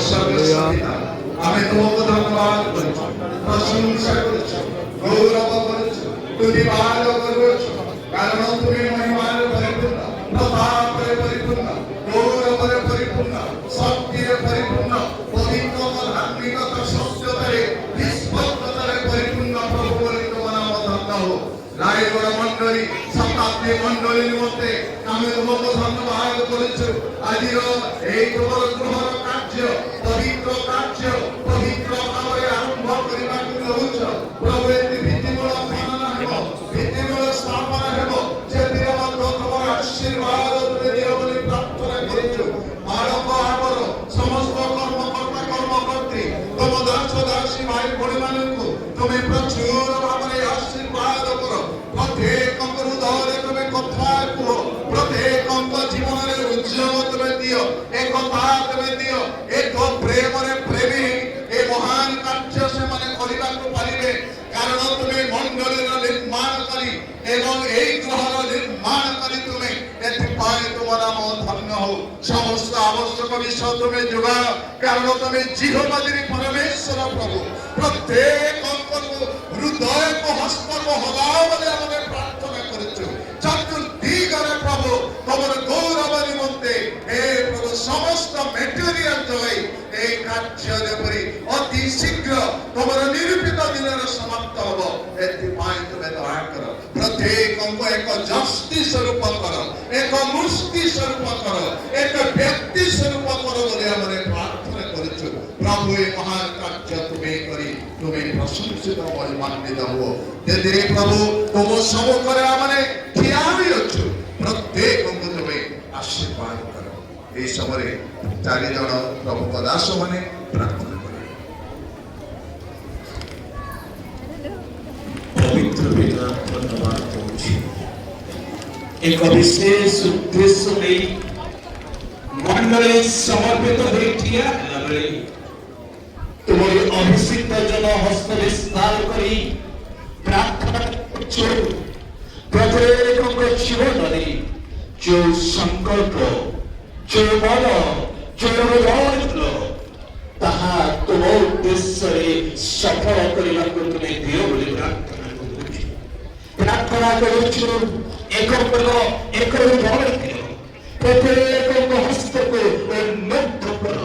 সর্বশক্তিতা আমি তোমাকে ধন্যবাদ করছি, প্রশংসা করছি, গৌরব করছি, তুতিবাদ করছি, কারণ তুমি মহিমার পরিপূর্ণ, প্রতাপে পরিপূর্ণ, গৌরবের পরিপূর্ণ, শক্তির পরিপূর্ণ, পবিত্র ধার্মিকত সত্যতারে নিষ্পক্ষতারে পরিপূর্ণ প্রভু বলে তোমার নাম ধন্য হোক। রায়গড় মন্ডলী শতাব্দী মন্ডলীর মধ্যে আমি তোমাকে ধন্যবাদ করেছি। আজির এই তোমার গ্রহণ কার্য পবিত্র কার্য পবিত্র ভাবে আরম্ভ କରିବାକୁ রହୁଛ। প্রভু এটি ভিত্তিমূলক মাননা ହେବ, ভিত্তিমূলক স্থাপনা ହେବ, ସେଥିରେ ମଧ୍ୟ তোমার আশীর্বাদ তুমি দিও ବୋଲି প্রার্থনা କରୁଛୁ। ଆରମ୍ଭ ଆମର ସମସ୍ତ କର୍ମକର୍ତ୍ତା କର୍ମକର୍ତ୍ରୀ ତମ ଦାସ ଦାସୀ ଭାଇ ଭଉଣୀମାନଙ୍କୁ তুমি ପ୍ରଚୁର ଭାବରେ ଆଶୀର୍ବାଦ କର। ପ୍ରତ୍ୟେକଙ୍କ ହୃଦୟରେ তুমি କଥା କୁହ, ପ୍ରତ୍ୟେକଙ୍କ ଜୀବନରେ ଉଦ୍ୟମ তুমি ଦିଅ, ଏକତା তুমি ଦିଅ, ଏକ ପ୍ରେମରେ ପ୍ରେମୀ ଏ ମହାନ କାର୍ଯ୍ୟ ସେମାନେ କରିବାକୁ ପାରିବେ। କାରଣ ତୁମେ ମଣ୍ଡଳୀର ନିର୍ମାଣକାରୀ ଏବଂ এই ଗ୍ରହର ନିର୍ମାଣକାରୀ ତୁମେ, ଏଥିପାଇଁ ତୁମ ନାମ ଧନ୍ୟ ହଉ। ସମସ୍ତ ଆବଶ୍ୟକ ବିଷୟ ତୁମେ ଯୋଗାଅ, କାରଣ ତୁମେ ଜିହ୍ୱାବାଦୀ ପରମେଶ୍ୱର ପ୍ରଭୁ। ପ୍ରତ୍ୟେକଙ୍କୁ ହୃଦୟକୁ ହସ୍ତକୁ ହଲାଅ ବୋଲି ଆମେ ପ୍ରାର୍ଥନା କରୁଛୁ। ଚତୁର୍ଦିଗରେ ପ୍ରଭୁ ତମର ଗୌରବ ନିମନ୍ତେ ହେ ପ୍ରଭୁ ସମସ୍ତ ମେଟେରିଆଲ ଯୋଗାଇ এই କାର୍ଯ୍ୟ ଯେପରି ଅତି ଶୀଘ୍ର ତମର ନିରୂପିତ ଦିନରେ ସମାପ୍ତ ହେବ, ଏଥିପାଇଁ ତୁମେ ଦୟା କର। ପ୍ରତ୍ୟେକଙ୍କୁ ଏକ ଯଷ୍ଟି ସ୍ୱରୂପ କର, ଏକ ମୂର୍ତ୍ତି ସ୍ୱରୂପ କର, ଏକ ବ୍ୟକ୍ତି ସ୍ୱରୂପ କର ବୋଲି ଆମେ ପ୍ରାର୍ଥନା କରୁଛୁ। ପ୍ରଭୁ ଏ ମହାନ କାର୍ଯ୍ୟ ତୁମେ କରି ତୁମେ ପ୍ରଶଂସିତ ମହିମାନ୍ୱିତ ହୁଅ। ସେଥିରେ ପ୍ରଭୁ ତୁମ ସମ୍ମୁଖରେ ଆମେ ଠିଆ ହୋଇଅଛୁ, ପ୍ରତ୍ୟେକଙ୍କୁ ତୁମେ ଆଶୀର୍ବାଦ କର। এই সময়ে 4 জন প্রভুଙ୍କ দাস মানে প্রার্থনা করে। পবিত্র পিতা ধন্যবাদ করছি, এক বিশেষ উদ্দেশ্য নেই মন্ডলে সমর্পিত হয়ে ঠিয়া ହେଲା ବେଳେ তোমার অভিষিক্ত জন হস্ত বিস্তার করি প্রার্থনা করছো। প্রত্যেকଙ୍କ জীবନରେ ଯେଉଁ সংকল্প ଯେଉଁ ମନ ଯେଉଁ ହୃଦୟ ତାହା ତୁମ ଉଦ୍ଦେଶ୍ୟରେ ସଫଳ କରିବାକୁ ତୁମେ ଦିଅ ବୋଲି ପ୍ରାର୍ଥନା କରୁଛୁ। ପ୍ରାର୍ଥନା କରୁଛୁ ଏକ ହୃଦୟ ଦିଅ, ପ୍ରତ୍ୟେକଙ୍କ ହସ୍ତକୁ ଉନ୍ମୁକ୍ତ କର,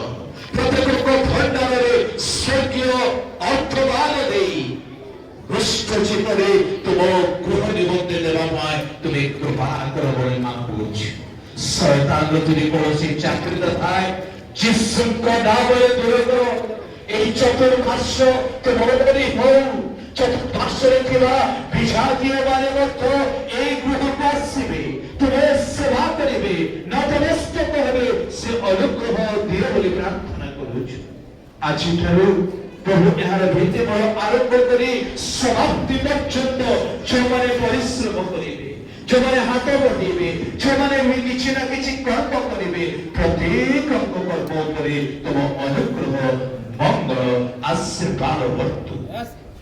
ପ୍ରତ୍ୟେକଙ୍କ ଭଣ୍ଡାରରେ ସ୍ୱର୍ଗୀୟ ଅର୍ଥଦାନ ଦେଇ ଦୁଷ୍ଟ ଜୀବନରେ ତୁମ ଗୃହ ନିମନ୍ତେ ଦେବା ପାଇଁ ତୁମେ କୃପା କର ବୋଲି ମାଗୁଛୁ। শয়তান যদি কৌশি চাকরিতে থাকে যিশুଙ୍କ নামରେ দূର କର। এই চতুর্মাস্য তোমাদেরই হও। চতুর্মাস্যরে ଥିବା বিজাতীয়ମାନେ ମଧ୍ୟ এই ଗୃହକୁ ଆସିବେ, ତୁମେ ସେବା କରିବେ, ନତମସ୍ତକ ହେବେ, ସେ ଅନୁଗ୍ରହ ଦିଅ ବୋଲି ପ୍ରାର୍ଥନା କରୁଛୁ। ଆଜିଠାରୁ ପ୍ରଭୁ ଏହାର ଭିତ୍ତିମୂଳ ଆରମ୍ଭ କରି ସମାପ୍ତି ପର୍ଯ୍ୟନ୍ତ ଯେଉଁମାନେ ପରିଶ୍ରମ କରିବେ, ଯେଉଁମାନେ ହାତ ବଢ଼େଇବେ, ଯେଉଁମାନେ କିଛି ନା କିଛି କର୍ମ କରିବେ, ପ୍ରତ୍ୟେକଙ୍କ କର୍ମ ଉପରେ ତୁମ ଅନୁଗ୍ରହ ମଙ୍ଗଳ ଆଶୀର୍ବାଦ ବର୍ତ୍ତୁ।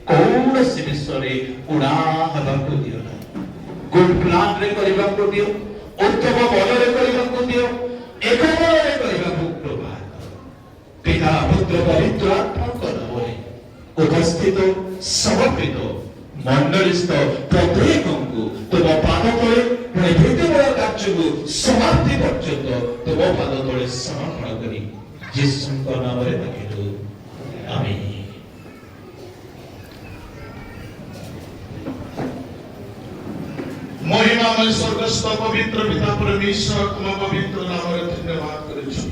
କୌଣସି ବିଷୟରେ ଉଡ଼ା ହେବାକୁ ଦିଅ ନାହିଁ। ଗୁଡ୍ ପ୍ଲାନରେ କରିବାକୁ ଦିଅ, ଉତ୍ତମ ମନରେ କରିବାକୁ ଦିଅ, ଏକ ମନରେ କରିବାକୁ କୃପା କର। ପିତା ପୁତ୍ର ପବିତ୍ର ଆତ୍ମାଙ୍କ ନାମରେ ଉପସ୍ଥିତ ସମର୍ପିତ ମଣ୍ଡଳୀସ୍ଥ ପ୍ରତ୍ୟେକଙ୍କୁ ତୁମ ପାଦ ତଳେ ଭିତ୍ତିମୂଳ କାର୍ଯ୍ୟକୁ ସମାପ୍ତି ପର୍ଯ୍ୟନ୍ତ ତୁମ ପାଦ ତଳେ ସମର୍ପଣ କରି ଯୀଶୁଙ୍କ ନାମରେ ମାଗିଲୁ, ଆମେନ୍। महिमामय स्वर्गस्थ पवित्र पिता परमेश्वर तुम पवित्र नामରେ धन्यवाद କରୁଛୁ।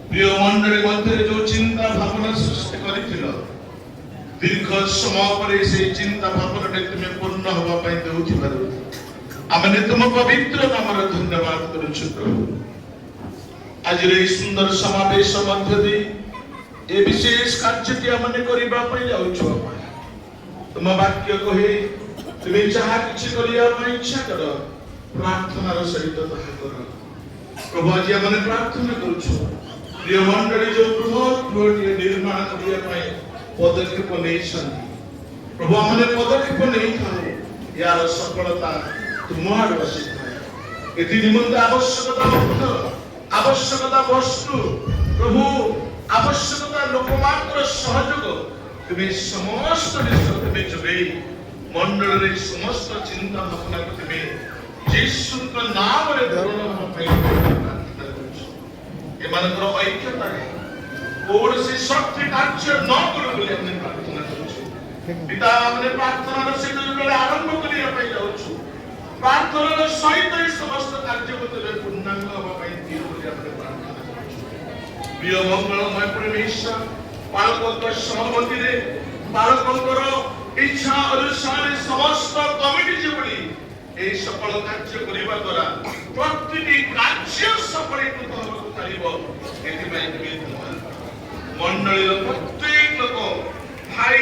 ପ୍ରିୟ ମଣ୍ଡଳୀ ମଧ୍ୟରେ ଯେଉଁ ଚିନ୍ତା ଭାବନା ସୃଷ୍ଟି କରିଥିଲ, ଦୀର୍ଘ ସମୟ ପରେ সেই চিন্তা ভাবনাটি তুমি পূর্ণ হওয়া ପାଇଁ ଦେଉଥିବାରୁ ଆମେ ତୁମ ପବିତ୍ର ନାମରେ ଧନ୍ୟବାଦ କରୁଛୁ। ପ୍ରଭୁ ଆଜିର এই ସୁନ୍ଦର ସମାବେଶ ମଧ୍ୟ ଦେଇ ଏ ବିଶେଷ କାର୍ଯ୍ୟଟି ଆମେ କରିବା ପାଇଁ ଯାଉଛୁ। ତୁମ ବାକ୍ୟ କହି তুমি যাহা কিছু করিয়া ପାଇଁ ইচ্ছা কর, প্রার্থনার সহিত তাহা কর। প্রভু আজ আমি প্রার্থনা করছো, প্রিয় মণ্ডলী যে বৃহৎ গৃহটিଏ ନିର୍ମାଣ କରିବା ପାଇଁ পদক্ষেপ ନେଇଛନ୍ତି, প্রভু ଆମେ পদক্ষেপ ନେଇଥାଉ, ইয়ার সফলতা ତୁମ ଆଡୁ ଆସିଥାଏ। ଏଥି ନିମନ୍ତେ ଆବଶ୍ୟକତା ଅର୍ଥ, ଆବଶ୍ୟକତା ବସ୍ତୁ ପ୍ରଭୁ ସହଯୋଗ ତୁମେ ସମସ୍ତ ଜିନିଷ ତୁମେ ଯୋଗେଇ ମଣ୍ଡଳରେ ସମସ୍ତ ଚିନ୍ତା ଭାବନାକୁ ତୁମେ ଯୀଶୁଙ୍କ ନାମରେ ପୂରଣ ହେବା ପାଇଁ ପ୍ରାର୍ଥନା କରୁଛୁ। ଏମାନଙ୍କର ଐକ୍ୟତାରେ କୌଣସି ଶକ୍ତି କାର୍ଯ୍ୟ ନ କରୁ ବୋଲି ଆମେ ପ୍ରାର୍ଥନା କରୁଛୁ। ପିତା ଆମେ ପ୍ରାର୍ଥନାର ସହିତ ଯେତେବେଳେ ଆରମ୍ଭ କରିବା ପାଇଁ ଯାଉଛୁ ପ୍ରାର୍ଥନାର ସହିତ ଏହି ସମସ୍ତ କାର୍ଯ୍ୟକୁ ତେବେ ପୂର୍ଣ୍ଣାଙ୍ଗ ହେବା ପାଇଁ ଦିଅ ବୋଲି ଆମେ ପ୍ରାର୍ଥନା କରୁଛୁ। ପ୍ରିୟ ମଙ୍ଗଳମୟ ପରମେଶ୍ୱର ବାଳକଙ୍କ ସହମତିରେ ବାଳକଙ୍କର ଇଚ୍ଛା ଅନୁସାରେ ସମସ୍ତ କମିଟି ଯେଭଳି ଏହି ସଫଳ କାର୍ଯ୍ୟ କରିବା ଦ୍ୱାରା ପ୍ରତିଟି କାର୍ଯ୍ୟ ସଫଳୀକୃତ ହେବାକୁ ପାରିବ ଏଥିପାଇଁ ମଣ୍ଡଳୀର ପ୍ରତ୍ୟେକ ଲୋକ ଭାଇ